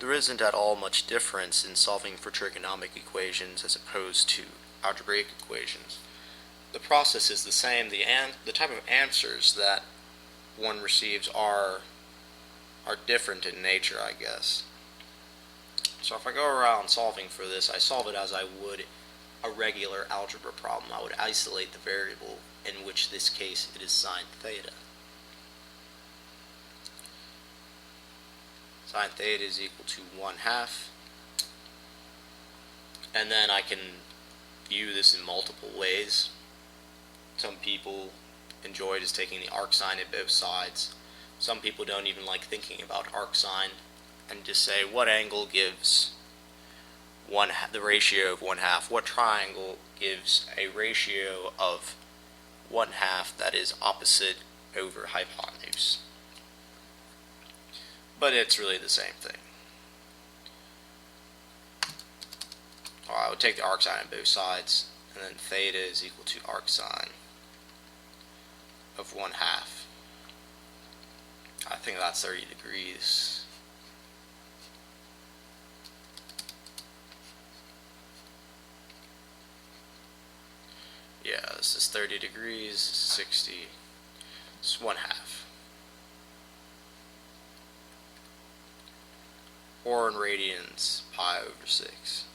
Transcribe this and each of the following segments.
there isn't at all much difference in solving for trigonometric equations as opposed to algebraic equations. The process is the same. The type of answers that one receives are different in nature, I guess. So if I go around solving for this, I solve it as I would a regular algebra problem. I would isolate the variable, in which this case it is sine theta. Sine theta is equal to 1/2. And then I can view this in multiple ways. Some people enjoy just taking the arc sine at both sides. Some people don't even like thinking about arc sine and just say what angle gives the ratio of 1/2. What triangle gives a ratio of 1/2 that is opposite over hypotenuse? But it's really the same thing. I would take the arc sine on both sides, and then theta is equal to arc sine of 1/2. I think that's 30 degrees. Yeah, this is 30 degrees, 60, it's 1/2. Or in radians, pi over 6.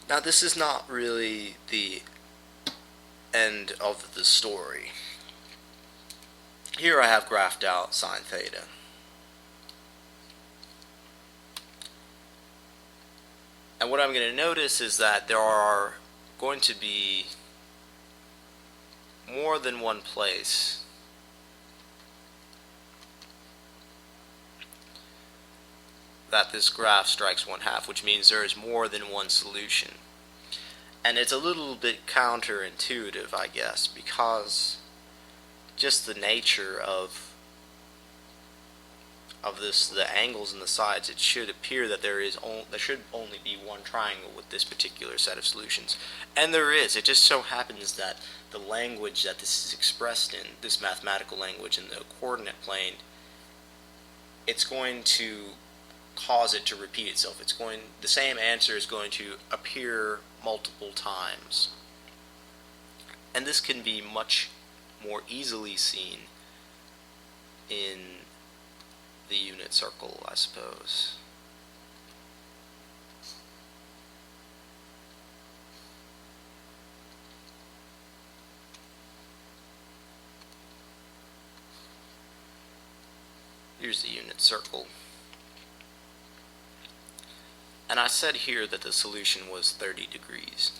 Now this is not really the end of the story. Here I have graphed out sine theta. And what I'm going to notice is that there are going to be more than one place that this graph strikes 1/2, which means there is more than one solution. And it's a little bit counterintuitive, I guess, because just the nature of this, the angles and the sides, it should appear that there should only be one triangle with this particular set of solutions. And there is. It just so happens that the language that this is expressed in, this mathematical language in the coordinate plane, it's going to cause it to repeat itself. The same answer is going to appear multiple times. And this can be much more easily seen in the unit circle, I suppose. Here's the unit circle. And I said here that the solution was 30 degrees.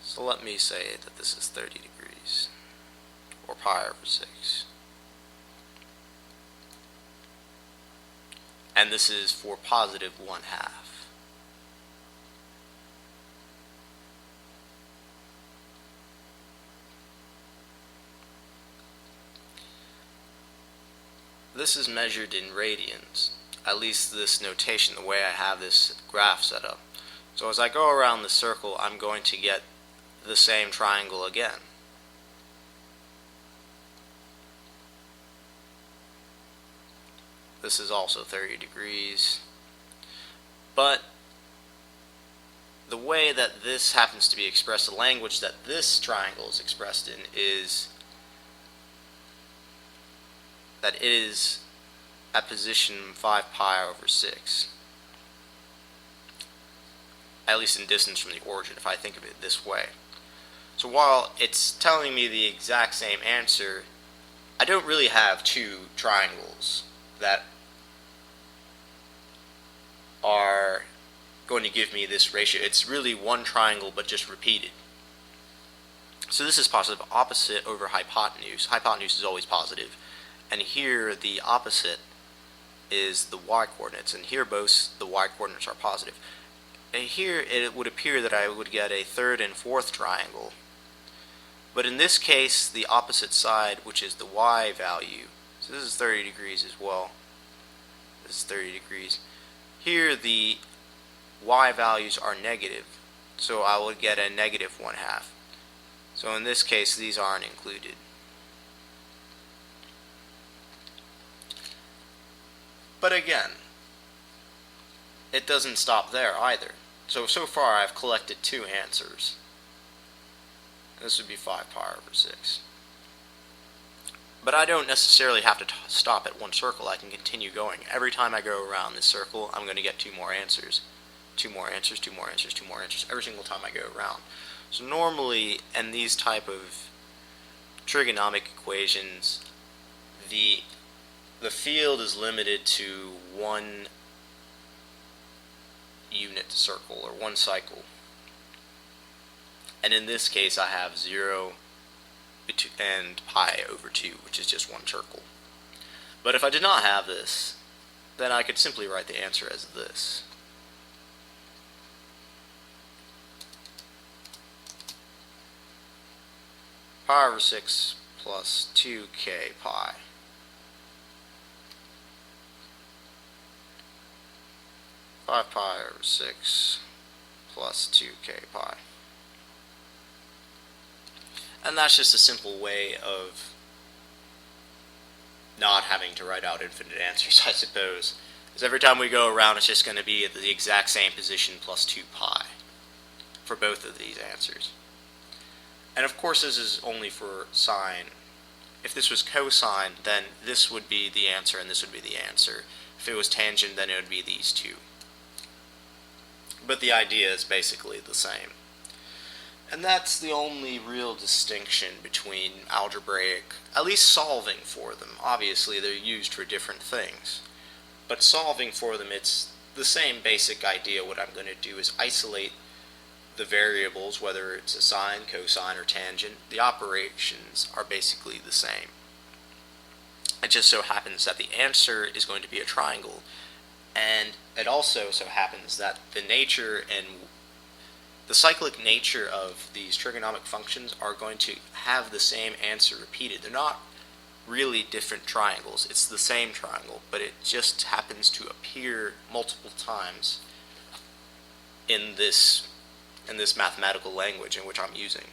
So let me say that this is 30 degrees, or pi over 6. And this is for positive 1/2. This is measured in radians, at least this notation, the way I have this graph set up. So as I go around the circle, I'm going to get the same triangle again. This is also 30 degrees. But the way that this happens to be expressed, the language that this triangle is expressed in, is that it is at position 5 pi over 6. At least in distance from the origin, if I think of it this way. So while it's telling me the exact same answer, I don't really have two triangles that are going to give me this ratio. It's really one triangle but just repeated. So this is positive opposite over hypotenuse. Hypotenuse is always positive. And here the opposite is the y-coordinates. And here both the y-coordinates are positive. And here it would appear that I would get a third and fourth triangle. But in this case, the opposite side, which is the y value, so this is 30 degrees as well. This is 30 degrees. Here the y values are negative, so I would get a negative 1/2. So in this case, these aren't included. But again, it doesn't stop there either. So far I've collected 2 answers. This would be 5 pi over 6. But I don't necessarily have to stop at one circle. I can continue going. Every time I go around this circle, I'm going to get 2 more answers. 2 more answers, 2 more answers, 2 more answers, every single time I go around. So normally, in these type of trigonometric equations, the field is limited to 1 unit circle, or 1 cycle. And in this case, I have 0 and pi over 2, which is just 1 circle. But if I did not have this, then I could simply write the answer as this. Pi over 6 plus 2k pi. Five pi over 6 plus 2k pi. And that's just a simple way of not having to write out infinite answers, I suppose. Because every time we go around, it's just going to be at the exact same position plus 2 pi for both of these answers. And of course, this is only for sine. If this was cosine, then this would be the answer and this would be the answer. If it was tangent, then it would be these 2. But the idea is basically the same. And that's the only real distinction between algebraic, at least solving for them. Obviously, they're used for different things. But solving for them, it's the same basic idea. What I'm going to do is isolate the variables, whether it's a sine, cosine, or tangent. The operations are basically the same. It just so happens that the answer is going to be a triangle. And it also so happens that the nature and the cyclic nature of these trigonometric functions are going to have the same answer repeated. They're not really different triangles. It's the same triangle, but it just happens to appear multiple times in this mathematical language in which I'm using.